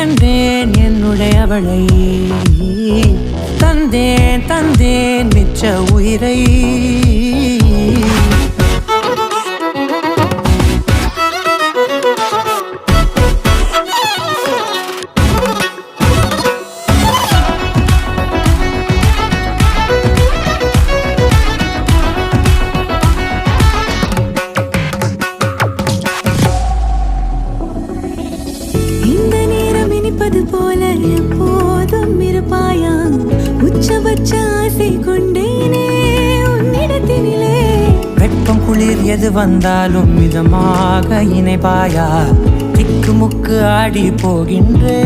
வென்றேன் என்னுடையவளை, தந்தேன் தந்தேன் மிச்ச உயிரை. போல எப்போதும் இருப்பாயா, உச்சபட்ச ஆசை கொண்டேனே உன்னிடத்தினிலே. வெப்பம் குளிர் எது வந்தாலும் மிதமாக இணைப்பாயா, திக்கு முக்கு ஆடி போகின்றே.